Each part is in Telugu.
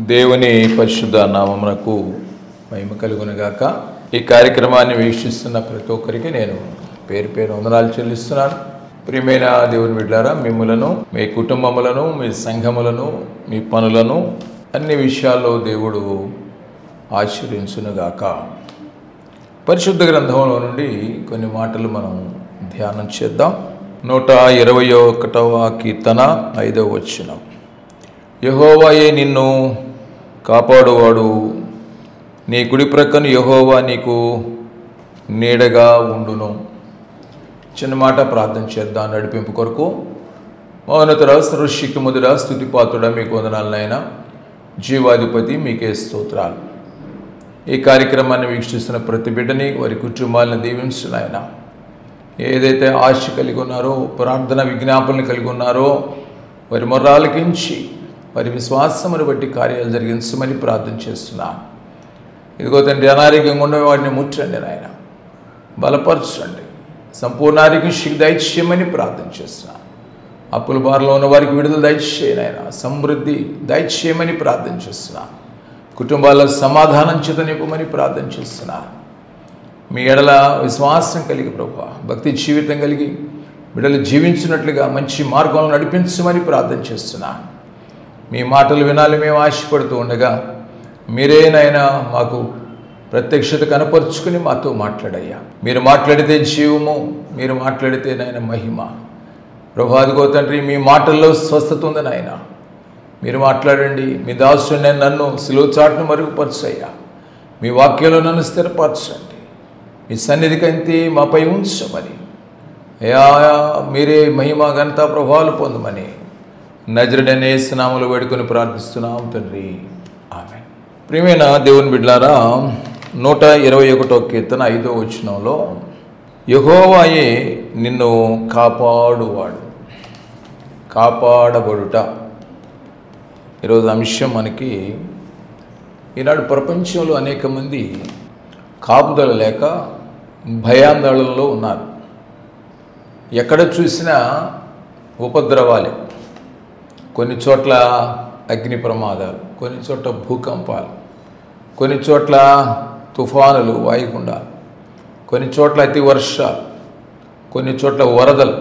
దేవుని పరిశుద్ధ నామమునకు మహిమ కలుగునుగాక. ఈ కార్యక్రమాన్ని వీక్షిస్తున్న ప్రతి ఒక్కరికి నేను పేరు పేరు వందనాలు చెల్లిస్తున్నాను. ప్రియమైన దేవుని బిడ్డలారా, మిమ్ములను, మీ కుటుంబములను, మీ సంఘములను, మీ పనులను అన్ని విషయాల్లో దేవుడు ఆశీర్వదించునుగాక. పరిశుద్ధ గ్రంథంలో నుండి కొన్ని మాటలు మనం ధ్యానం చేద్దాం. 121వ కీర్తన 5వ వచనం. యెహోవాయే నిన్ను కాపాడువాడు, నీ కుడి ప్రక్కన యెహోవా నీకు నీడగా ఉండును. చిన్న మాట ప్రార్థన చేద్దాం నడిపింపు కొరకు. మౌనతర సర్వశక్తిమంతుడా, స్తుతిపాత్రుడా, మీకు వందనాలనైనా. జీవాధిపతి మీకే స్తోత్రాలు. ఈ కార్యక్రమాన్ని వీక్షిస్తున్న ప్రతి బిడ్డని, వారి కుటుంబాలను దీవించునాయన. ఏదైతే ఆశ కలిగి ఉన్నారో, ప్రార్థన విజ్ఞాపనలు కలిగి ఉన్నారో, వారి మొర్రాలకించి వారి విశ్వాసమును బట్టి కార్యాలు జరిగించమని ప్రార్థన చేస్తున్నాను. ఇదిగో తండ్రి, అనారోగ్యంగా ఉండే వాడిని ముట్టండి నాయన, బలపరచండి, సంపూర్ణ ఆరోగ్యం దయచేయమని ప్రార్థన చేస్తున్నాను. అప్పుల బారిలో ఉన్న వారికి విడుదల దయచేయని ఆయన, సమృద్ధి దయచేయమని ప్రార్థన చేస్తున్నాను. కుటుంబాల్లో సమాధానం చేత నింపమని ప్రార్థన చేస్తున్నాను. మీ ఎడల విశ్వాసం కలిగి ప్రభువా, భక్తి జీవితం కలిగి బిడ్డలు జీవించినట్లుగా మంచి మార్గంలో నడిపించమని ప్రార్థన చేస్తున్నాను. మీ మాటలు వినాలి మేము ఆశపడుతూ ఉండగా మీరేనైనా మాకు ప్రత్యక్షత కనపరుచుకుని మాతో మాట్లాడయ్యా. మీరు మాట్లాడితే జీవము, మీరు మాట్లాడితే నాయన మహిమ. ప్రభువా, అదిగో తండ్రి, మీ మాటల్లో స్వస్థత ఉంది నాయన. మీరు మాట్లాడండి. మీ దాసుని నన్ను సిలువ చాటును మరుగుపరచయ్యా. మీ వాక్యంలో నన్ను స్థిరపరచండి. మీ సన్నిధి కంటే మాపై ఉంచమని అయ్యా, మీరే మహిమ ఘనత ప్రభావాలు పొందమని నజరుడైన యేసు నామములో వేడుకొని ప్రార్థిస్తున్నాం తండ్రి, ఆమేన్. ప్రియమైన దేవుని బిడ్డలారా, 121వ కీర్తన 5వ వచనంలో యెహోవాయే నిన్ను కాపాడువాడు, కాపాడబడుట. ఈరోజు అంశం మనకి, ఈనాడు ప్రపంచంలో అనేక మంది కాపుదల లేక భయాందోళనలో ఉన్నారు. ఎక్కడ చూసినా ఉపద్రవాలే. కొన్ని చోట్ల అగ్ని ప్రమాదాలు, కొన్ని చోట్ల భూకంపాలు, కొన్ని చోట్ల తుఫానులు, వాయుగుండాలు, కొన్ని చోట్ల అతి వర్షాలు, కొన్ని చోట్ల వరదలు,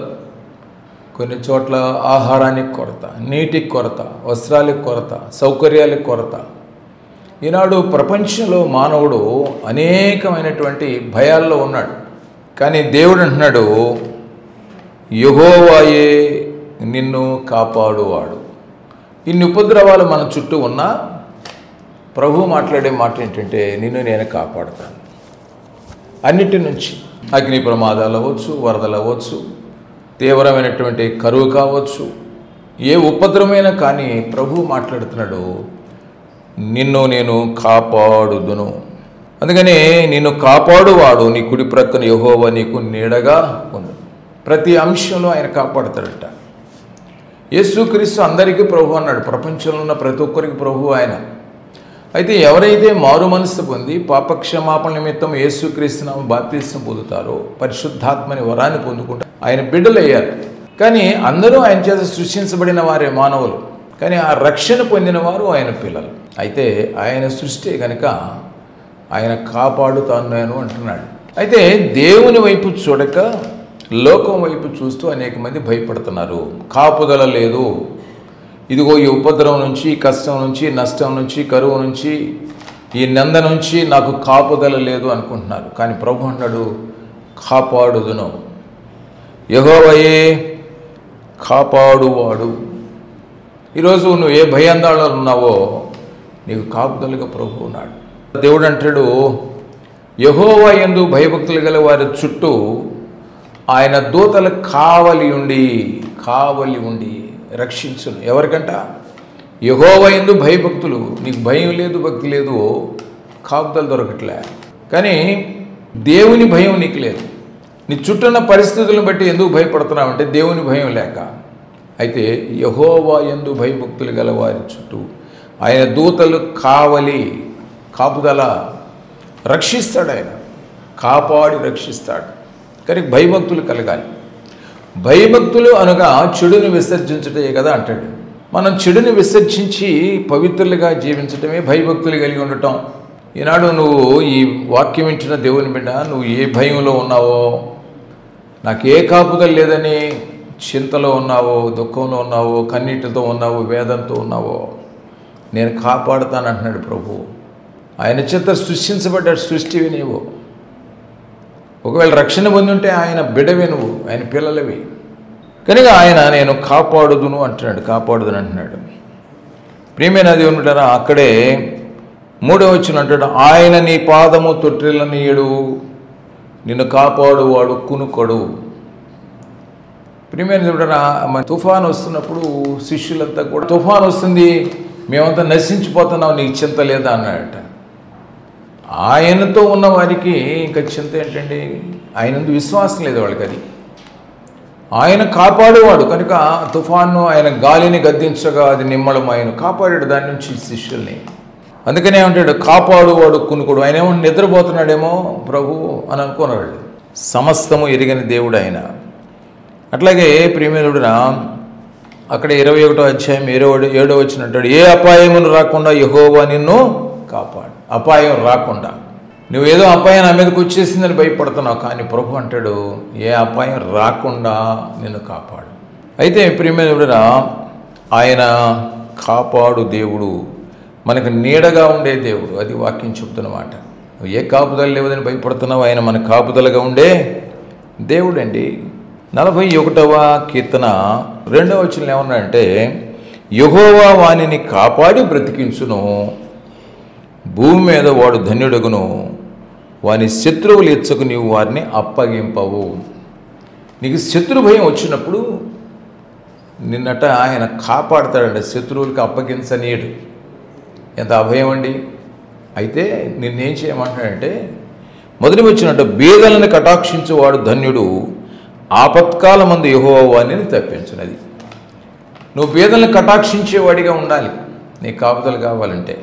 కొన్ని చోట్ల ఆహారానికి కొరత, నీటికి కొరత, వస్త్రాలకు కొరత, సౌకర్యాలకు కొరత. ఈనాడు ప్రపంచంలో మానవుడు అనేకమైనటువంటి భయాల్లో ఉన్నాడు. కానీ దేవుడు అంటున్నాడు, యెహోవాయే నిన్ను కాపాడువాడు. ఇన్ని ఉపద్రవాలు మన చుట్టూ ఉన్నా ప్రభు మాట్లాడే మాట ఏంటంటే, నిన్ను నేను కాపాడుతాను అన్నిటి నుంచి. అగ్ని ప్రమాదాలు అవ్వచ్చు, వరదలు అవ్వచ్చు, తీవ్రమైనటువంటి కరువు కావచ్చు, ఏ ఉపద్రవమైనా కానీ ప్రభు మాట్లాడుతున్నాడు, నిన్ను నేను కాపాడుదును. అందుకని నిన్ను కాపాడువాడు, నీ కుడి ప్రక్కన యెహోవా నీకు నీడగా ఉంది. ప్రతి అంశంలో ఆయన కాపాడుతాడట. యేసుక్రీస్తు అందరికీ ప్రభు అన్నాడు. ప్రపంచంలో ఉన్న ప్రతి ఒక్కరికి ప్రభు ఆయన. అయితే ఎవరైతే మారు మనసు పొంది పాపక్షమాపణ నిమిత్తం యేసుక్రీస్తు బాప్తిస్మం పొందుతారో, పరిశుద్ధాత్మని వరాన్ని పొందుకుంటారు, ఆయన బిడ్డలయ్యారు. కానీ అందరూ ఆయన చేత సృష్టించబడిన వారే మానవులు. కానీ ఆ రక్షణ పొందిన వారు ఆయన పిల్లలు. అయితే ఆయన సృష్టి కనుక ఆయన కాపాడుతాను అంటున్నాడు. అయితే దేవుని వైపు చూడక లోకం వైపు చూస్తూ అనేక మంది భయపడుతున్నారు. కాపుదల లేదు. ఇదిగో ఈ ఉపద్రవం నుంచి, ఈ కష్టం నుంచి, నష్టం నుంచి, కరువు నుంచి, ఈ నింద నుంచి నాకు కాపుదల లేదు అనుకుంటున్నారు. కానీ ప్రభు అన్నాడు, కాపాడుదును. యెహోవాయే కాపాడువాడు. ఈరోజు నువ్వు ఏ భయాందోళనలో ఉన్నావో నీకు కాపుదలుగా ప్రభు ఉన్నాడు. దేవుడు అంటాడు, యెహోవా యందు భయభక్తులు గల వారి చుట్టూ ఆయన దూతలు కావలి ఉండి రక్షించును. ఎవరికంట? యెహోవా యందు భయభక్తులు. నీకు భయం లేదు, భక్తి లేదు, కాపుదల దొరకట్లే. కానీ దేవుని భయం నీకు లేదు. నీ చుట్టూన్న పరిస్థితులను బట్టి ఎందుకు భయపడుతున్నావు అంటే దేవుని భయం లేక. అయితే యెహోవా యందు భయభక్తులు గల వారి చుట్టూ ఆయన దూతలు కాపుదల రక్షిస్తాడు. ఆయన కాపాడి రక్షిస్తాడు. కానీ భయభక్తులు కలగాలి. భయభక్తులు అనగా చెడుని విసర్జించుటే కదా అంటాడు. మనం చెడుని విసర్జించి పవిత్రులుగా జీవించటమే భయభక్తులు కలిగి ఉండటం. ఈనాడు నువ్వు ఈ వాక్యం వింటున్న దేవుని బిడ్డ, నువ్వు ఏ భయంలో ఉన్నావో, నాకు ఏ కాపుదల లేదని చింతలో ఉన్నావో, దుఃఖంలో ఉన్నావో, కన్నీటితో ఉన్నావో, వేదంతో ఉన్నావో, నేను కాపాడుతానంటున్నాడు ప్రభు. ఆయన చేత సృష్టించబడ్డాడు, సృష్టివి నీవు. ఒకవేళ రక్షణ పొంది ఉంటే ఆయన బిడవే, నువ్వు ఆయన పిల్లలవి. కనుక ఆయన నేను కాపాడుదును అంటున్నాడు, కాపాడుదును అంటున్నాడు. ప్రియమైన దేవుని బిడ్డలారా, అక్కడే 3వ వచనం అంటాడు, ఆయన నీ పాదము తొట్టిల్లనీయడు, నిన్ను కాపాడువాడు కునుకొడు. ప్రియమైన దేవుని బిడ్డలారా, తుఫాను వస్తున్నప్పుడు శిష్యులంతా కూడా తుఫాను వస్తుంది, మేమంతా నశించిపోతున్నాం, నీకు చింత లేదా అన్నాడట. ఆయనతో ఉన్న వారికి ఇంకా చింత ఏంటండి? ఆయనందు విశ్వాసం లేదు వాళ్ళకి. అది ఆయన కాపాడేవాడు కనుక తుఫాను ఆయన గాలిని గద్దించగా అది నిమ్మడం ఆయన కాపాడాడు దాని నుంచి శిష్యుల్ని. అందుకనే ఏమంటాడు, కాపాడువాడు కునుకుడు. ఆయన ఏమో నిద్రపోతున్నాడేమో ప్రభు అని అనుకున్నాడు. సమస్తము ఎరిగిన దేవుడు ఆయన. అట్లాగే ప్రియమేలుడున అక్కడ 21వ అధ్యాయం 7వ వచనం అంటాడు, ఏ అపాయమును రాకుండా యెహోవా నిన్ను కాపాడు. అపాయం రాకుండా, నువ్వేదో అపాయం నా మీదకి వచ్చేసిందని భయపడుతున్నావు, కానీ ప్రభు అంటాడు ఏ అపాయం రాకుండా నిన్ను కాపాడు. అయితే ప్రియమేలుడున ఆయన కాపాడు దేవుడు, మనకు నీడగా ఉండే దేవుడు. అది వాక్యం చెప్తున్నమాట. నువ్వు ఏ కాపుదల లేవదని భయపడుతున్నావు, ఆయన మన కాపుదలగా ఉండే దేవుడు అండి. 41వ కీర్తన 2వ వచనం ఏమన్నాడంటే, యెహోవా వానిని కాపాడి బ్రతికించును, భూమి మీద వాడు ధన్యుడగును, వాని శత్రువులు ఎచ్చకు నీవు వారిని అప్పగింపవు. నీకు శత్రు భయం వచ్చినప్పుడు నిన్నట ఆయన కాపాడతాడండి, శత్రువులకి అప్పగించనీయడు. ఎంత అభయం అండి. అయితే నిన్నేం చేయమంటాడంటే, మొదటి వచ్చినట్టు బీదలను కటాక్షించువాడు ధన్యుడు, ఆపత్కాలమందు యెహోవా వానిని తప్పించునది. నువ్వు బీదలను కటాక్షించేవాడిగా ఉండాలి. నీ కాపుదలు కావాలంటే,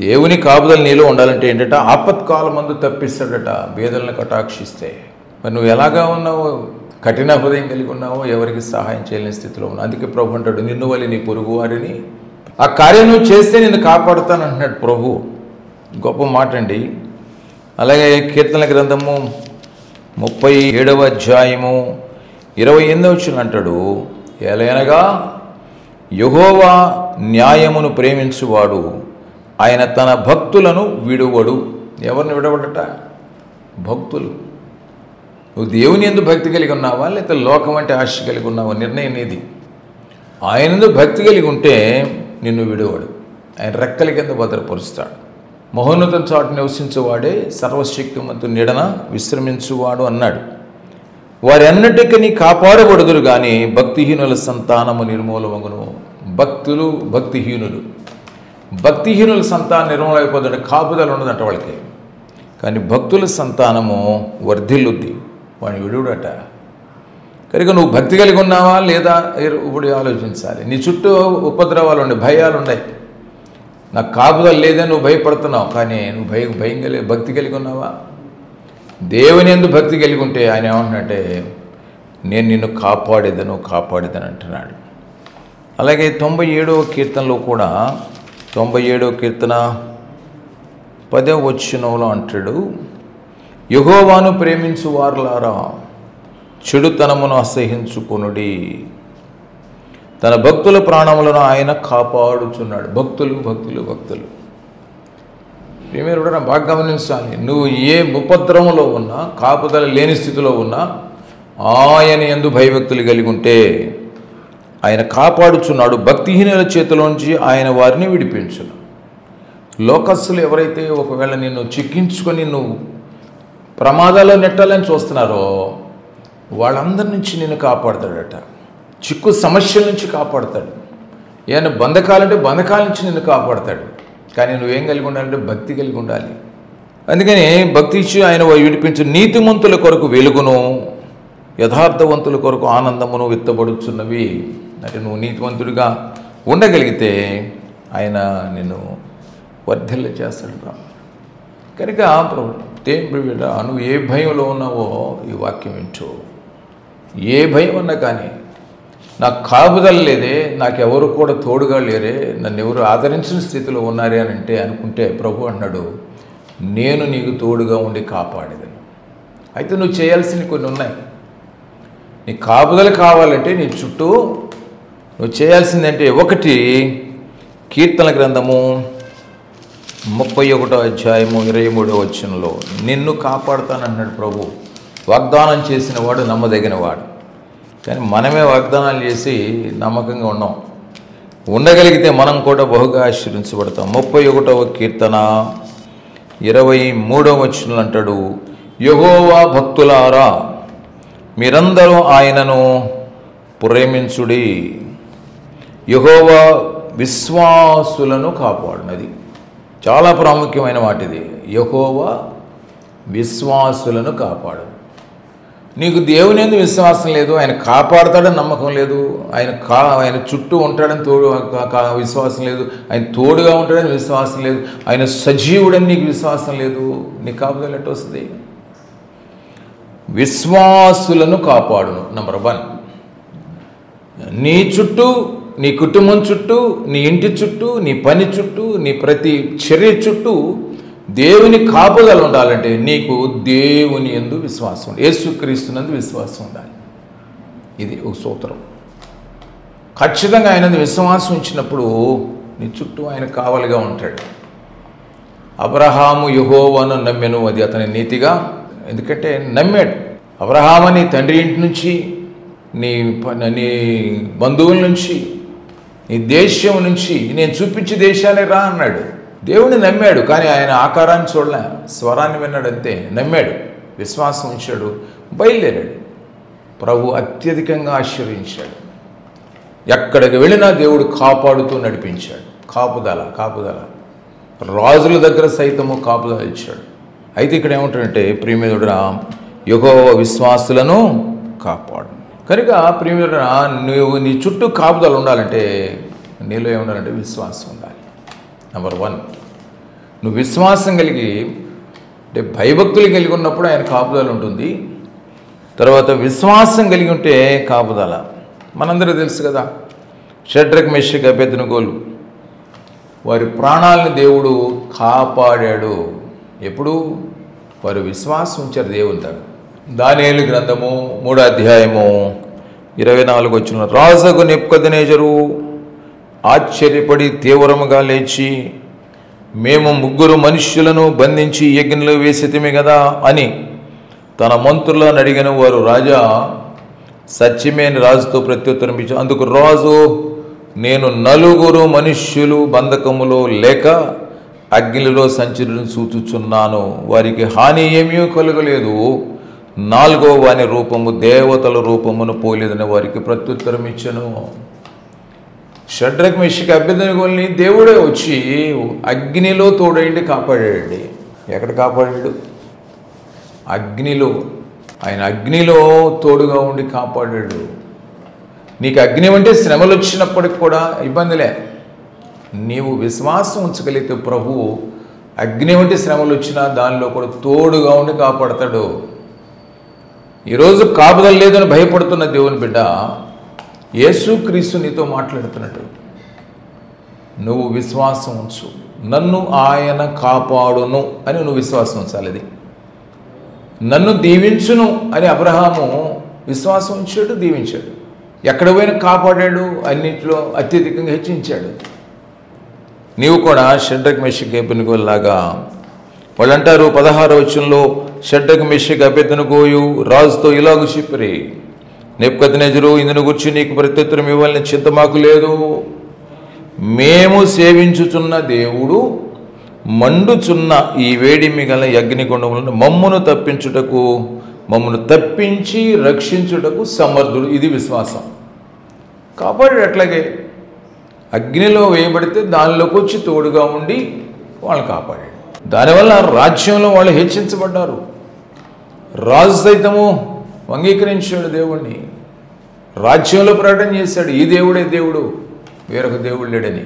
దేవుని కాపుదలు నీలో ఉండాలంటే ఏంటంటే ఆపత్కాలమందు తప్పిస్తాడట బీదలను కటాక్షిస్తే. మరి నువ్వు ఎలాగా ఉన్నావో, కఠిన హృదయం కలిగి ఉన్నావో, ఎవరికి సహాయం చేయలేని స్థితిలో ఉన్నావు. అందుకే ప్రభు అంటాడు, నిన్ను వల్ల నీ పొరుగు వారిని, ఆ కార్యం నువ్వు చేస్తే నిన్ను కాపాడుతాను అంటున్నాడు ప్రభు. గొప్ప మాట అండి. అలాగే కీర్తన గ్రంథము 37వ అధ్యాయము 28వ వచనం అంటాడు, ఏలయనగా యెహోవా న్యాయమును ప్రేమించువాడు, ఆయన తన భక్తులను విడువడు. ఎవరిని విడవడట? భక్తులు. నువ్వు దేవుని యందు భక్తి కలిగి ఉన్నావా, లేకపోతే లోకం అంటే ఆశ కలిగి ఉన్నావా? నిర్ణయం నీది. ఆయన యందు భక్తి కలిగి ఉంటే నిన్ను విడువడు, ఆయన రెక్కల కింద భద్రపరుస్తాడు. మహోన్నతం చాటు నివసించువాడే సర్వశక్తిమంతు నీడన విశ్రమించువాడు అన్నాడు. వారి అన్నిటికీ కాపాడబడుదురు కానీ భక్తిహీనుల సంతానము నిర్మూలమగును. భక్తిహీనుల సంతానం నిర్మూలమైపోతాడు, కాపుదల ఉండదంట వాళ్ళకి. కానీ భక్తుల సంతానము వర్ధిల్లుద్ది, వాడిని విడుడట. కనుక నువ్వు భక్తి కలిగి ఉన్నావా లేదా ఇప్పుడు ఆలోచించాలి. నీ చుట్టూ ఉపద్రవాలు ఉన్నాయి, భయాలు ఉన్నాయి. నాకు కాపుదల లేదని నువ్వు భయపడుతున్నావు, కానీ నువ్వు భయం భక్తి కలిగి ఉన్నావా? దేవుని యందు భక్తి కలిగి ఉంటే ఆయన ఏమంటున్నాడంటే, నేను నిన్ను కాపాడేదని అంటున్నాడు. అలాగే 97వ కీర్తనలో కూడా 97వ కీర్తన 10వ వచనంలో అంటాడు, యెహోవాను ప్రేమించు వారులారా చెడుతనమును అసహించుకొనుడి, తన భక్తుల ప్రాణములను ఆయన కాపాడుచున్నాడు. భక్తులు ప్రియమైన బాగా గమనించాలి. నువ్వు ఏ ఉపద్రవంలో ఉన్నా, కాపుదల లేని స్థితిలో ఉన్నా, ఆయన యందు భయభక్తులు కలిగి ఉంటే ఆయన కాపాడుచున్నాడు. భక్తిహీనుల చేతిలోంచి ఆయన వారిని విడిపించును. లోకస్తులు ఎవరైతే ఒకవేళ నిన్ను చిక్కించుకొని నువ్వు ప్రమాదాల్లో నెట్టాలని చూస్తున్నారో వాళ్ళందరి నుంచి నిన్ను కాపాడుతాడట. చిక్కు సమస్యల నుంచి కాపాడుతాడు. ఏమైనా బంధకాలంటే బంధకాల నుంచి నిన్ను కాపాడుతాడు. కానీ నువ్వేం కలిగి ఉండాలంటే భక్తి కలిగి ఉండాలి. అందుకని భక్తి ఇచ్చి ఆయన విడిపించు. నీతిమంతుల కొరకు వెలుగును, యథార్థవంతుల కొరకు ఆనందమును విత్తబడుచున్నవి. అంటే నువ్వు నీతివంతుడిగా ఉండగలిగితే ఆయన నిన్ను వర్ధిల్ల చేస్తాడు. కనుక నువ్వు ఏ భయంలో ఉన్నావో ఈ వాక్యం వింటూ, ఏ భయం ఉన్నా కానీ నాకు కాపుదల లేదే, నాకెవరు కూడా తోడుగా లేరే, నన్ను ఎవరు ఆదరించిన స్థితిలో ఉన్నారే అని అనుకుంటే ప్రభు అన్నాడు, నేను నీకు తోడుగా ఉండి కాపాడేదని. అయితే నువ్వు చేయాల్సినవి కొన్ని ఉన్నాయి. నీ కాపుదల కావాలంటే నీ చుట్టూ నువ్వు చేయాల్సిందంటే, ఒకటి కీర్తన గ్రంథము 31వ అధ్యాయము 23వ వచనంలో నిన్ను కాపాడుతానన్నాడు ప్రభు. వాగ్దానం చేసిన వాడు నమ్మదగిన వాడు. కానీ మనమే వాగ్దానాలు చేసి నమ్మకంగా ఉన్నాం. ఉండగలిగితే మనం కూడా బహుగా ఆశీర్వించబడతాం. 31వ కీర్తన 23వ వచనంలో అంటాడు, యెహోవా భక్తులారా మీరందరూ ఆయనను ప్రేమించుడి. యెహోవా విశ్వాసులను కాపాడునది. చాలా ప్రాముఖ్యమైన మాట ఇది. యెహోవా విశ్వాసులను కాపాడు. నీకు దేవుని యందు విశ్వాసం లేదు, ఆయన కాపాడుతాడని నమ్మకం లేదు, ఆయన చుట్టూ ఉంటాడని విశ్వాసం లేదు, ఆయన తోడుగా ఉంటాడని విశ్వాసం లేదు, ఆయన సజీవుడని నీకు విశ్వాసం లేదు, నీకు కాపుదల ఎట్ట వస్తుంది? విశ్వాసులను కాపాడును. నంబర్ 1, నీ చుట్టూ, నీ కుటుంబం చుట్టూ, నీ ఇంటి చుట్టూ, నీ పని చుట్టూ, నీ ప్రతి చర్య చుట్టూ దేవుని కాపుదల ఉండాలంటే నీకు దేవుని యందు విశ్వాసం, యేసుక్రీస్తునందు విశ్వాసం ఉండాలి. ఇది ఒక సూత్రం. ఖచ్చితంగా ఆయనందు విశ్వాసం ఉంచినప్పుడు నీ చుట్టూ ఆయన కావలిగా ఉంటాడు. అబ్రహాము యెహోవాను నమ్మెను, అది అతని నీతిగా. ఎందుకంటే నమ్మాడు. అబ్రహాము నీ తండ్రి ఇంటి నుంచి, నీ బంధువుల నుంచి, నీ దేశం నుంచి, నేను చూపించే దేశానికి రా అన్నాడు. దేవుడిని నమ్మాడు, కానీ ఆయన ఆకారాన్ని చూడలే, స్వరాన్ని విన్నాడు అంతే. నమ్మాడు, విశ్వాసం ఉంచాడు, బయలుదేరాడు. ప్రభు అత్యధికంగా ఆశీర్వదించాడు. ఎక్కడికి వెళ్ళినా దేవుడు కాపాడుతూ నడిపించాడు. కాపుదల రాజుల దగ్గర సైతము కాపుదల ఇచ్చాడు. అయితే ఇక్కడ ఏమంటాడంటే, ప్రియమిత్రుడా యెహోవా విశ్వాసులను కాపాడు. కనుక ప్రియమిత్రుడా నువ్వు నీ చుట్టూ కాపుదల ఉండాలంటే నీలో ఏముండాలంటే విశ్వాసం ఉండాలి. నంబర్ 1, నువ్వు విశ్వాసం కలిగి అంటే భయభక్తులు కలిగి ఉన్నప్పుడు ఆయన కాపుదల ఉంటుంది. తర్వాత విశ్వాసం కలిగి ఉంటే కాపుదల. మనందరూ తెలుసు కదా, షడ్రక్ మెషక్ అబేద్నెగోలు వారి ప్రాణాలను దేవుడు కాపాడాడు. ఎప్పుడు? వారు విశ్వాసం ఉంచారు దేవుని దగ్గర. దానియేలు గ్రంథము 3వ అధ్యాయము 24వ వచనం, రాజగు నెబుకద్నెజరు ఆశ్చర్యపడి తీవ్రముగా లేచి, మేము 3 మనుష్యులను బంధించి యజ్ఞంలో వేసితిమి కదా అని తన మంత్రులను అడిగిన వారు, రాజా సత్యమే అని రాజుతో ప్రత్యుత్తరం ఇచ్చారు. అందుకు రాజు, నేను 4 మనుష్యులు బంధకములో లేక అగ్నిలో సంచరిని చూచుచున్నాను, వారికి హాని ఏమీ కలగలేదు, 4వ వాని రూపము దేవతల రూపమును పోలేదని వారికి ప్రత్యుత్తరం ఇచ్చెను. షడ్రక్ మెషక్ అబేద్నెగోల్ని దేవుడే వచ్చి అగ్నిలో తోడైండి కాపాడాడండి. ఎక్కడ కాపాడాడు? అగ్నిలో. ఆయన అగ్నిలో తోడుగా ఉండి కాపాడాడు. నీకు అగ్ని అంటే శ్రమలు వచ్చినప్పటికి కూడా ఇబ్బందిలే. నీవు విశ్వాసం ఉంచగలిగితే ప్రభువు అగ్ని వంటి శ్రమలు వచ్చినా దానిలో కూడా తోడుగా ఉండి కాపాడతాడు. ఈరోజు కాపుదల లేదని భయపడుతున్న దేవుని బిడ్డ, యేసుక్రీస్తు నీతో మాట్లాడుతున్నట్టు, నువ్వు విశ్వాసం ఉంచు, నన్ను ఆయన కాపాడును అని నువ్వు విశ్వాసం ఉంచాలి. అది నన్ను దీవించును అని అబ్రహాము విశ్వాసం ఉంచాడు, దీవించాడు. ఎక్కడ పోయినా కాపాడాడు, అన్నింటిలో అత్యధికంగా హెచ్చించాడు. నీవు కూడా షడ్రక్ మెషక్ అబేద్నెగో లాగా. వాళ్ళు అంటారు 16వ వచనంలో, షడ్రక్ మెషక్ అబేద్నెగోయు రాజుతో ఇలాగ చెప్పిరి, నెబుకద్నెజరు ఇందును గురించి నీకు ప్రత్యుత్తరం ఇవ్వాలని చింత మాకు లేదు. మేము సేవించుచున్న దేవుడు మండుచున్న ఈ వేడిమి గల అగ్నిగుండములను మమ్మను తప్పించి రక్షించుటకు సమర్థుడు. ఇది విశ్వాసం. కాపాడు. అట్లాగే అగ్నిలో వేయబడితే దానిలోకి వచ్చి తోడుగా ఉండి వాళ్ళని కాపాడాడు. దానివల్ల రాజ్యంలో వాళ్ళు హెచ్చించబడ్డారు. రాజు సైతము అంగీకరించాడు దేవుణ్ణి, రాజ్యంలో ప్రకటన చేశాడు, ఈ దేవుడే దేవుడు, వేరొక దేవుడు లేడని.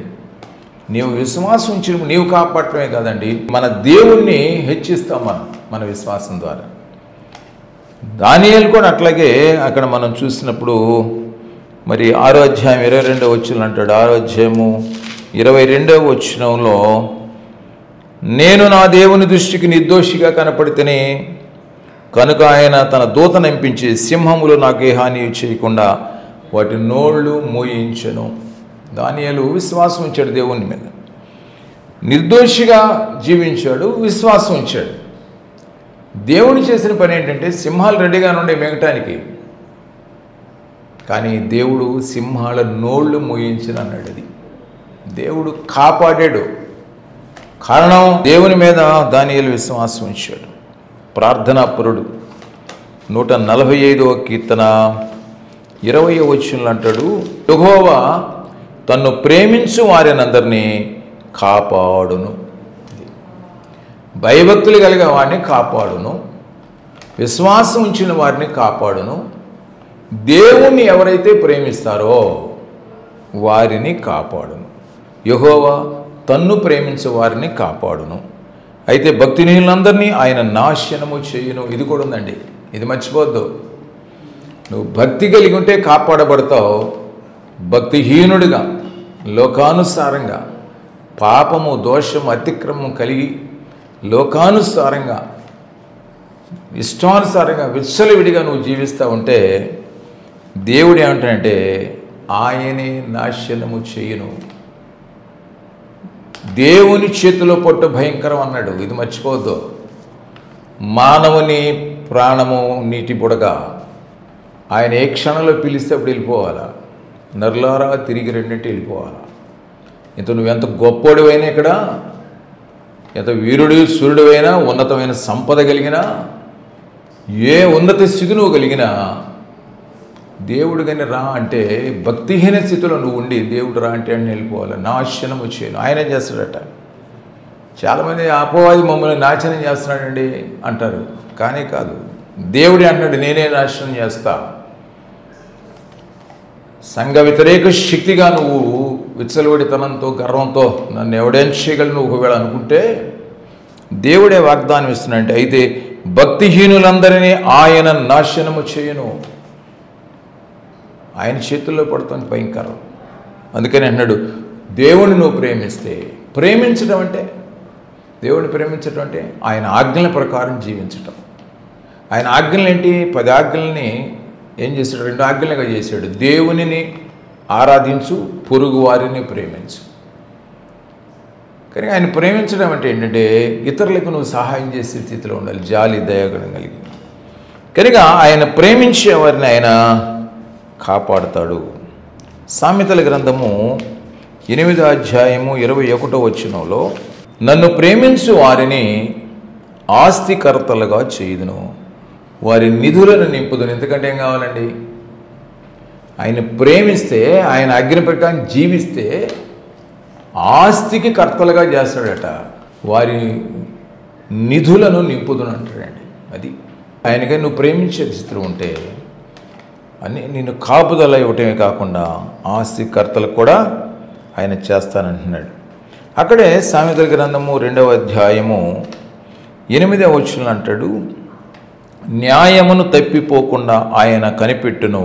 నీవు విశ్వాసం ఉంచి నీవు కాపాడటమే కాదండి, మన దేవుణ్ణి హెచ్చిస్తాం మన విశ్వాసం ద్వారా. దానియేలు కూడా అట్లాగే. అక్కడ మనం చూసినప్పుడు మరి 6వ అధ్యాయం 22వ వచనం అంటాడు. 6వ అధ్యాయము 22వ వచనంలో, నేను నా దేవుని దృష్టికి నిర్దోషిగా కనపడితేనే కనుక ఆయన తన దూతను పంపించి సింహములు నాకు ఏ హాని చేయకుండా వాటి నోళ్ళు మోయించెను. దానియేలు విశ్వాసం ఉంచాడు దేవుని మీద, నిర్దోషిగా జీవించాడు, విశ్వాసం ఉంచాడు. దేవుడు చేసిన పని ఏంటంటే సింహాలు రెడీగా ఉండే మిగటానికి, కానీ దేవుడు సింహాల నోళ్ళు మోయించిన అన్నాడు. అది దేవుడు కాపాడాడు. కారణం దేవుని మీద దానియేలు విశ్వాసం ఉంచాడు. ప్రార్థనాపరుడు. 145వ కీర్తన 20వ వచనంలో అంటాడు, యెహోవా తన్ను ప్రేమించు వారినందరినీ కాపాడును. భయభక్తులు కలిగిన వారిని కాపాడును, విశ్వాసం ఉంచిన వారిని కాపాడును, దేవుణ్ణి ఎవరైతే ప్రేమిస్తారో వారిని కాపాడును. యెహోవా తన్ను ప్రేమించే వారిని కాపాడును. అయితే భక్తిహీనులందరినీ ఆయన నాశనము చేయును. ఇది కూడా ఉందండి, ఇది మర్చిపోద్దు. నువ్వు భక్తి కలిగి ఉంటే కాపాడబడతావు. భక్తిహీనుడిగా లోకానుసారంగా పాపము, దోషము, అతిక్రమం కలిగి లోకానుసారంగా ఇష్టానుసారంగా విచ్చలవిడిగా నువ్వు జీవిస్తూ ఉంటే దేవుడు ఏమంటాడంటే ఆయనే నాశనము చేయును. దేవుని చేతిలో పొట్టు భయంకరం అన్నాడు. ఇది మర్చిపోవద్దు. మానవుని ప్రాణము నీటి బుడగా, ఆయన ఏ క్షణంలో పిలిస్తే అప్పుడు వెళ్ళిపోవాలా. నరులారా తిరిగి రెండింటి వెళ్ళిపోవాలా. ఇంత నువ్వెంత గొప్పోడివైనా, ఇక్కడ ఎంత వీరుడు సూర్యుడివైనా, ఉన్నతమైన సంపద కలిగినా, ఏ ఉన్నత స్థితి నువ్వు కలిగినా, దేవుడు కానీ రా అంటే భక్తిహీన స్థితిలో నువ్వు ఉండి దేవుడు రా అంటే అని వెళ్ళిపోవాలి. నాశనము చేయను. ఆయనే చేస్తాడట. చాలామంది అపవాది మమ్మల్ని నాశనం చేస్తున్నాడండి అంటారు, కానీ కాదు. దేవుడే అన్నాడు, నేనే నాశనం చేస్తా. సంఘ వ్యతిరేక శక్తిగా నువ్వు విచ్చలవిడితనంతో, గర్వంతో నన్ను ఎవడేం చేయగలను నువ్వు ఒకవేళ అనుకుంటే దేవుడే వాగ్దానం ఇస్తున్నాడంటే, అయితే భక్తిహీనులందరినీ ఆయన నాశనము చేయను. ఆయన చేతుల్లో పడుతుంది భయంకరం. అందుకని అన్నాడు, దేవుని నువ్వు ప్రేమిస్తే, ప్రేమించడం అంటే, దేవుడిని ప్రేమించడం అంటే ఆయన ఆజ్ఞల ప్రకారం జీవించటం. ఆయన ఆజ్ఞలు ఏంటి? 10 ఆజ్ఞల్ని ఏం చేశాడు? 2 ఆజ్ఞలుగా చేశాడు. దేవునిని ఆరాధించు, పొరుగు వారిని ప్రేమించు. కానీ ఆయన ప్రేమించడం అంటే ఏంటంటే ఇతరులకు నువ్వు సహాయం చేసే స్థితిలో ఉండాలి, జాలి దయాగుణం కలిగి. కనుక ఆయన ప్రేమించే వారిని ఆయన కాపాడుతాడు. సామెతల గ్రంథము 8వ అధ్యాయము 21వ వచనంలో, నన్ను ప్రేమించు వారిని ఆస్తికర్తలుగా చేయుదును, వారి నిధులను నింపుదును. ఎందుకంటే ఏం కావాలండి? ఆయన ప్రేమిస్తే, ఆయన ఆజ్ఞ ప్రకారం జీవిస్తే ఆస్తికి కర్తలుగా చేస్తాడట. వారి నిధులను నింపుదును అంటాడండి. అది ఆయనగా నువ్వు ప్రేమించే స్థితిలో ఉంటే అన్నీ నిన్ను కాపుదల ఇవ్వటమే కాకుండా ఆస్తికర్తలకు కూడా ఆయన చేస్తానంటున్నాడు. అక్కడే సామెతల గ్రంథము 2వ అధ్యాయము 8వ వచనం అంటాడు, న్యాయమును తప్పిపోకుండా ఆయన కనిపెట్టును,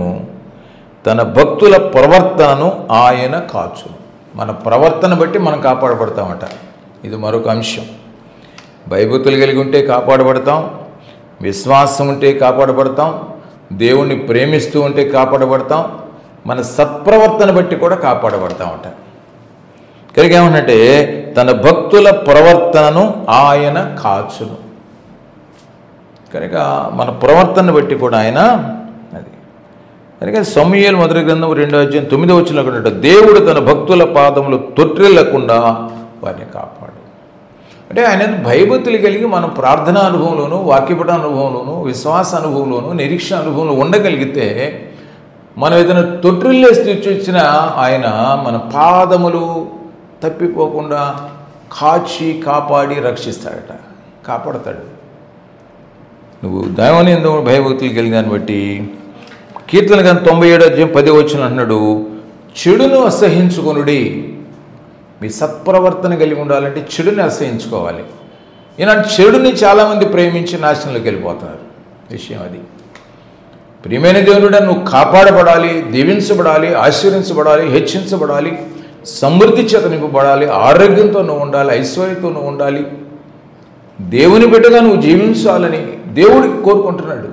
తన భక్తుల ప్రవర్తనను ఆయన కాచును. మన ప్రవర్తన బట్టి మనం కాపాడబడతామట. ఇది మరొక అంశం. భయభక్తులు కలిగి ఉంటే కాపాడబడతాం, విశ్వాసం ఉంటే కాపాడబడతాం, దేవుణ్ణి ప్రేమిస్తూ ఉంటే కాపాడబడతాం, మన సత్ప్రవర్తన బట్టి కూడా కాపాడబడతామట. కనుక ఏమంటే తన భక్తుల ప్రవర్తనను ఆయన కాచును. కనుక మన ప్రవర్తన బట్టి కూడా ఆయన అది. కనుక సమూయేలు మొదటి గ్రంథం 2వ అధ్యాయం 9వ వచనంలో కూడా దేవుడు తన భక్తుల పాదములు తొట్టిల్లకుండా వారిని కాపాడు. అంటే ఆయన భయభక్తులు కలిగి మనం ప్రార్థనా అనుభవంలోనూ, వాక్యపఠ అనుభవంలోనూ, విశ్వాస అనుభవంలోనూ, నిరీక్షణ అనుభవంలో ఉండగలిగితే మనం ఏదైనా తొట్టిల్లే స్థితి వచ్చినా ఆయన మన పాదములు తప్పిపోకుండా కాచి కాపాడి రక్షిస్తాడట, కాపాడతాడు. నువ్వు దైవాన్ని ఎందుకు భయభక్తులు కలిగిన దాన్ని బట్టి కీర్తన గ్రంథం 97వ అధ్యాయం 10వ వచనం అన్నాడు, చెడును అసహించుకొనుడి. మీ సత్ప్రవర్తన కలిగి ఉండాలంటే చెడుని అసహించుకోవాలి. ఈనాడు చెడుని చాలామంది ప్రేమించి నాశనంలోకి వెళ్ళిపోతున్నారు. విషయం అది. ప్రియమైన దేవుడా, నువ్వు కాపాడబడాలి, దీవించబడాలి, ఆశీర్వించబడాలి, హెచ్చించబడాలి, సమృద్ధి చేత నింపబడాలి, ఆరోగ్యంతో నువ్వు ఉండాలి, ఐశ్వర్యంతో నువ్వు ఉండాలి, దేవుని బిడ్డగా నువ్వు జీవించాలని దేవుడికి కోరుకుంటున్నాడు.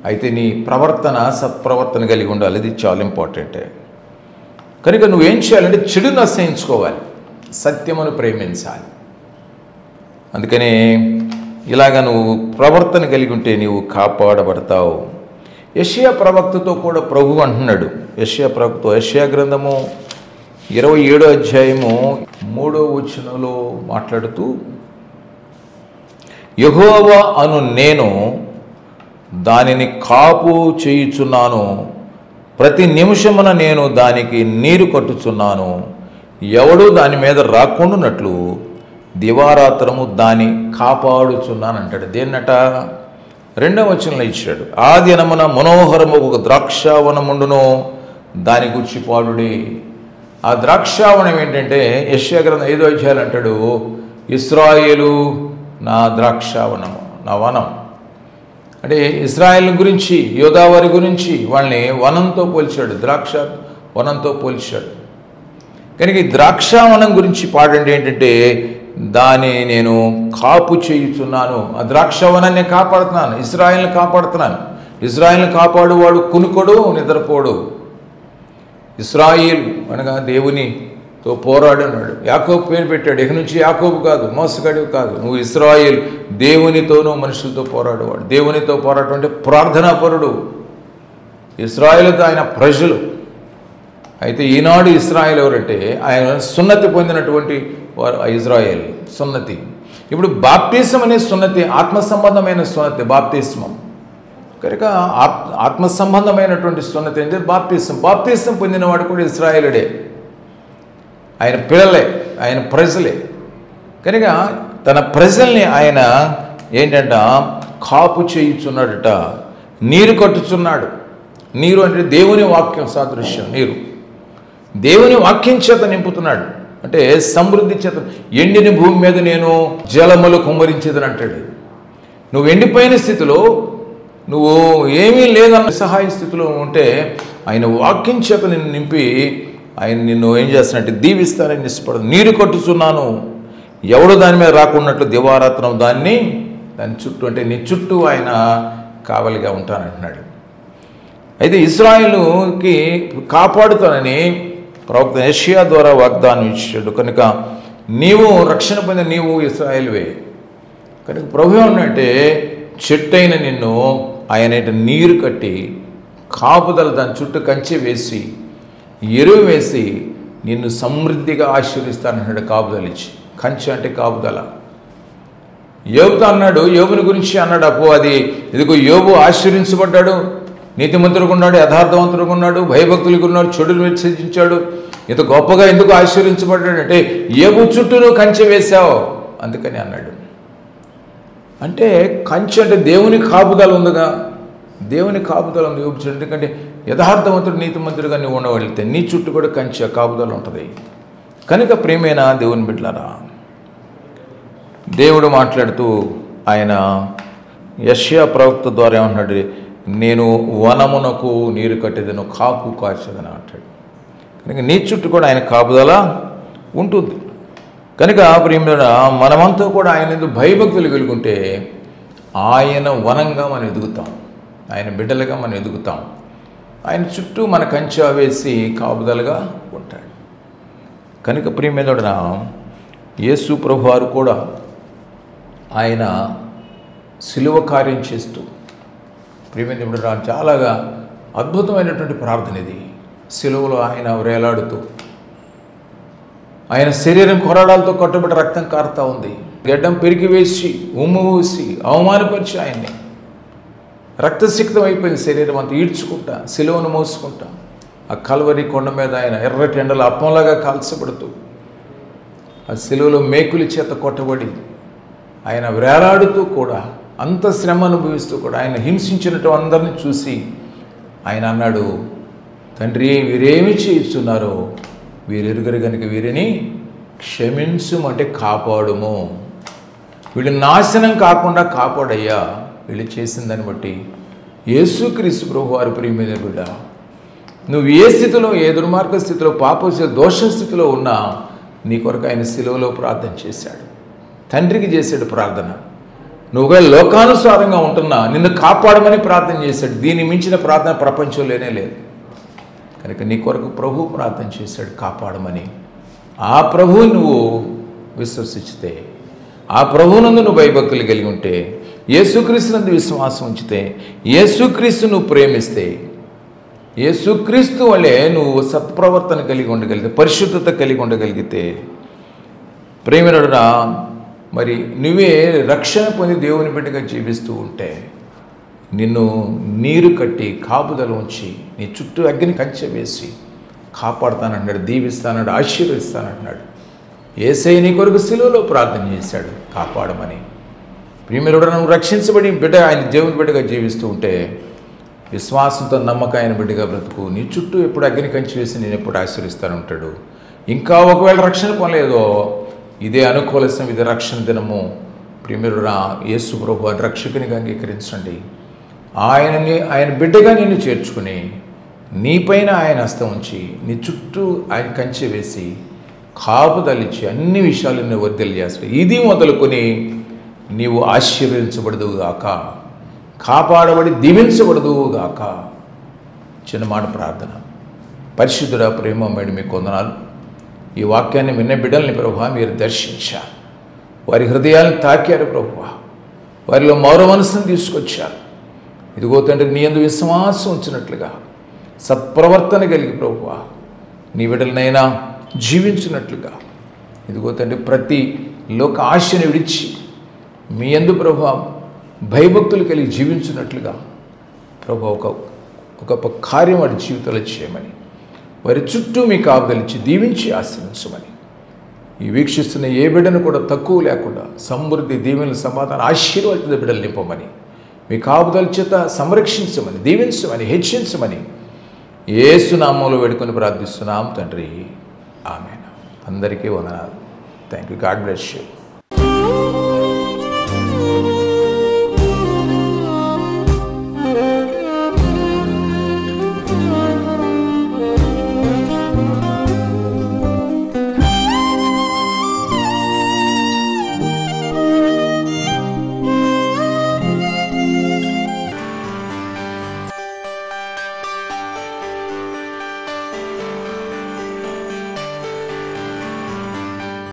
అయితే నీ ప్రవర్తన సత్ప్రవర్తన కలిగి ఉండాలి. ఇది చాలా ఇంపార్టెంటే. కనుక నువ్వేం చేయాలంటే చెడును అసహించుకోవాలి, సత్యమును ప్రేమించాలి. అందుకనే ఇలాగ నువ్వు ప్రవర్తన కలిగి ఉంటే నీవు కాపాడబడతావు. యెషయా ప్రవక్తతో కూడా ప్రభువు అంటున్నాడు. యెషయా ప్రవక్త యెషయా గ్రంథము 27వ అధ్యాయము 3వ వచనంలో మాట్లాడుతూ, యెహోవా అను నేను దానిని కాపు చేయుచున్నాను, ప్రతి నిమిషమున నేను దానికి నీరు కట్టుచున్నాను, ఎవడు దాని మీద రాకుండానట్లు దివారాత్రము దాన్ని కాపాడుచున్నాను అంటాడు. దేన్నట? 2వ వచనంలో ఇచ్చాడు. ఆ దినమున మనోహరము ఒక ద్రాక్షావనముండును, దాని గురించి పాడుడి. ఆ ద్రాక్షావనం ఏంటంటే యెషయా గ్రంథం 5వ అధ్యాయం అంటాడు, ఇశ్రాయేలు నా ద్రాక్షావనము, నా వనం. అంటే ఇశ్రాయేల్ గురించి, యోదావారి గురించి వాళ్ళని వనంతో పోల్చాడు, ద్రాక్ష వనంతో పోల్చాడు. కనుక ఈ ద్రాక్షావనం గురించి పాడండి ఏంటంటే, దాన్ని నేను కాపు చేయుచున్నాను, ఆ ద్రాక్షావనాన్ని కాపాడుతున్నాను, ఇశ్రాయేల్ని కాపాడుతున్నాను. ఇశ్రాయేల్ని కాపాడువాడు కునుకోడు, నిద్రపోడు. ఇశ్రాయేల్ అనగా దేవునితో పోరాడున్నాడు. యాకోబు పేరు పెట్టాడు. ఇక నుంచి యాకోబు కాదు, మోసగాడివి కాదు, నువ్వు ఇశ్రాయేల్, దేవునితోనూ మనుషులతో పోరాడేవాడు. దేవునితో పోరాటం అంటే ప్రార్థనాపరుడు. ఇశ్రాయేలుతో ఆయన ప్రజలు. అయితే ఈనాడు ఇశ్రాయేల్ ఎవరంటే ఆయన సున్నతి పొందినటువంటి వారు. ఇజ్రాయేల్ సున్నతి. ఇప్పుడు బాప్తిసం అనే సున్నతి ఆత్మ సంబంధమైన సున్నతి, బాప్తిస్మం. కనుక ఆత్మ సంబంధమైనటువంటి సున్నతి అంటే బాప్తిసం. బాప్తిసం పొందినవాడు కూడా ఇశ్రాయేలుడే, ఆయన పిల్లలే, ఆయన ప్రజలే. కనుక తన ప్రజల్ని ఆయన ఏంటంట కాపు చేయుచున్నాడట, నీరు కట్టుచున్నాడు. నీరు అంటే దేవుని వాక్యం సాదృశ్యం. నీరు దేవుని వాక్యం చేత నింపుతున్నాడు. అంటే సమృద్ధి చేత. ఎండిన భూమి మీద నేను జలములు కుమ్మరించేదని అంటాడు. నువ్వు ఎండిపోయిన స్థితిలో, నువ్వు ఏమీ లేదన్న సహాయ స్థితిలో ఉంటే ఆయన వాక్యం చేత నిన్ను నింపి ఆయన నిన్ను ఏం చేస్తున్నట్టు దీవిస్తానని ఇష్టపడదు. నీరు కట్టుచున్నాను, ఎవడు దాని మీద రాకున్నట్లు దివారాత్రం దాని చుట్టూ, అంటే నీ చుట్టూ ఆయన కావలిగా ఉంటానంటున్నాడు. అయితే ఇశ్రాయేలుకి కాపాడుతానని ప్రవక్త యెషయా ద్వారా వాగ్దానం ఇచ్చాడు. కనుక నీవు రక్షణ పొందిన నీవు ఇశ్రాయేలువే. కనుక ప్రభు ఏమన్నంటే చెట్టైన నిన్ను ఆయన నీరు కట్టి కాపుదల దాని చుట్టూ కంచె వేసి ఎరువు వేసి నిన్ను సమృద్ధిగా ఆశీర్విస్తానంటాడు. కాపుదల ఇచ్చి. కంచె అంటే కాపుదల. యోబుతో అన్నాడు, యోబుని గురించి అన్నాడు అది ఇదిగో యోబు ఆశీర్వించబడ్డాడు, నీతిమంతుడుగా ఉన్నాడు, యథార్థవంతుడుగా ఉన్నాడు, భయభక్తులుగా ఉన్నాడు, చెడును విసర్జించాడు. ఇంత గొప్పగా ఎందుకు ఆశీర్వించబడ్డాడంటే యోబు చుట్టూ నువ్వు కంచె వేశావు అందుకని అన్నాడు. అంటే కంచె అంటే దేవుని కాపుదల ఉందిగా, దేవుని కాపుదల ఉంది యోబు చుట్టూ. ఎందుకంటే యథార్థవంతుడు నీతిమంతుడుగా నువ్వు ఉండగలిగితే నీ చుట్టూ కూడా కంచె కాపుదల ఉంటుంది. కనుక ప్రియమైన దేవుని బిడ్డలారా, దేవుడు మాట్లాడుతూ ఆయన యెషయా ప్రవక్త ద్వారా ఏమంటున్నాడు, నేను వనమునకు నీరు కట్టేదను, కాపు కాచేదని అంటాడు. కనుక నీ చుట్టూ కూడా ఆయన కాపుదల ఉంటుంది. కనుక ప్రియమైన మనమంతా కూడా ఆయన ఎందుకు భయభక్తులు వెలుగుంటే ఆయన వనంగా మనం ఎదుగుతాం, ఆయన బిడ్డలుగా మనం ఎదుగుతాం. ఆయన చుట్టూ మన కంచె వేసి కాపుదలుగా ఉంటాడు. కనుక ప్రియమైన యేసు ప్రభువారు కూడా ఆయన సిలువ కార్యం చేస్తూ, ప్రియమైన చాలాగా అద్భుతమైనటువంటి ప్రార్థన ఇది. సిలువలో ఆయన వేలాడుతూ, ఆయన శరీరం కొరడాలతో కట్టుబడి రక్తం కారుతూ ఉంది. గడ్డం పెరిగి వేసి ఉమ్ము వేసి అవమానపరిచి ఆయన్ని రక్తసిక్తం అయిపోయింది. శరీరం అంతా ఈడ్చుకుంటా, సిలువను మోసుకుంటా ఆ కల్వరి కొండ మీద ఆయన ఎర్రటి ఎండలు అప్పంలాగా కాల్చబడుతూ, ఆ సిలువలో మేకుల చేత కొట్టబడి ఆయన వేలాడుతూ కూడా, అంత శ్రమ అనుభవిస్తూ కూడా, ఆయన హింసించినట్టు అందరినీ చూసి ఆయన అన్నాడు, తండ్రి వీరేమి చేయిస్తున్నారో వీరెరుగరు కనుక వీరిని క్షమించుమంటే కాపాడుము, వీళ్ళు నాశనం కాకుండా కాపాడయ్యా, వీళ్ళు చేసిన దాన్ని బట్టి యేసుక్రీస్తు ప్రభు వారి ప్రియమైన బిడ్డ, నువ్వు ఏ స్థితిలో, ఏ దుర్మార్గ స్థితిలో, పాప దోష స్థితిలో ఉన్నా నీ కొరకు ఆయన శిలువలో ప్రార్థన చేశాడు. తండ్రికి చేశాడు ప్రార్థన. నువ్వు లోకానుసారంగా ఉంటున్నా నిన్ను కాపాడమని ప్రార్థన చేశాడు. దీన్ని మించిన ప్రార్థన ప్రపంచంలోనే లేదు. కనుక నీ కొరకు ప్రభు ప్రార్థన చేశాడు కాపాడమని. ఆ ప్రభువు నువ్వు విశ్వసిస్తే, ఆ ప్రభువునందు నువ్వు భయభక్తులు కలిగి ఉంటే, యేసుక్రీస్తునందు విశ్వాసం ఉంచితే, యేసుక్రీస్తు నువ్వు ప్రేమిస్తే, యేసుక్రీస్తు వలె నువ్వు సత్ప్రవర్తన కలిగి ఉండగలిగితే, పరిశుద్ధత కలిగి ఉండగలిగితే, ప్రేమినుడా, మరి నువ్వే రక్షణ పొంది దేవుని బిడ్డగా జీవిస్తూ ఉంటే నిన్ను నీరు కట్టి కాపుదల ఉంచి నీ చుట్టూ అగ్ని కంచె వేసి కాపాడుతానంటున్నాడు, దీవిస్తానన్నాడు, ఆశీర్వదిస్తానంటున్నాడు. యేసయ్య నీ కొరకు శిలువలో ప్రార్థన చేశాడు కాపాడమని. ప్రియమిరుడు, నువ్వు రక్షించబడి బిడ్డ ఆయన దేవుని బిడ్డగా జీవిస్తూ ఉంటే విశ్వాసంతో నమ్మకమైన బిడ్డగా బ్రతుకు. నీ చుట్టూ ఎప్పుడు అగ్ని కంచి వేసి నేను ఎప్పుడు ఆశీర్విస్తాను ఉంటాడు. ఇంకా ఒకవేళ రక్షణ పొందలేదో ఇదే అనుకూల సమయం, ఇది రక్షణ దినము. ప్రియమిరుడా, యేసు ప్రభువుని రక్షకునిగా అంగీకరించండి. ఆయన బిడ్డగా నిన్ను చేర్చుకుని నీపైన ఆయన హస్తం ఉంచి నీ చుట్టూ ఆయన కంచె వేసి కాపుదలిచ్చి అన్ని విషయాలు నువ్వు వర్ధిల్లు చేస్తాడు. ఇది మొదలుకొని నీవు ఆశీర్వదించబడదుగాక, కాపాడబడి దీవించబడదుగాక. చిన్న మాట ప్రార్థన. పరిశుద్ధుడా, ప్రేమమేడు మీకు వందనాలు. ఈ వాక్యాన్ని విన్న బిడ్డల్ని ప్రభువా మీరు దర్శించారు. వారి హృదయాలను తాకారు ప్రభువా. వారిలో మౌర మనసును తీసుకొచ్చారు. ఇదిగో తండ్రి, నీ యందు విశ్వాసం ఉంచినట్లుగా సత్ప్రవర్తన కలిగి ప్రభువా నీ బిడ్డలనైనా జీవించినట్లుగా, ఇదిగో తండ్రి, ప్రతి లోక ఆశని విడిచి మీ యందు ప్రభువా భయభక్తులు కలిగి జీవించినట్లుగా ప్రభువా ఒక కార్యం వాడి జీవితంలో చేయమని, వారి చుట్టూ మీ కాపుదలిచ్చి దీవించి ఆశ్రయించమని, ఈ వీక్షిస్తున్న ఏ బిడ్డను కూడా తక్కువ లేకుండా సమృద్ధి, దీవెనలు, సమాధానం, ఆశీర్వాద బిడ్డలు నింపమని, మీ కాపుదల చేత సంరక్షించమని, దీవించమని, హెచ్చించమని యేసు నామములో వేడుకొని ప్రార్థిస్తున్నాం తండ్రి. ఆమేన్. అందరికీ వందనాలు. Thank you. God bless you.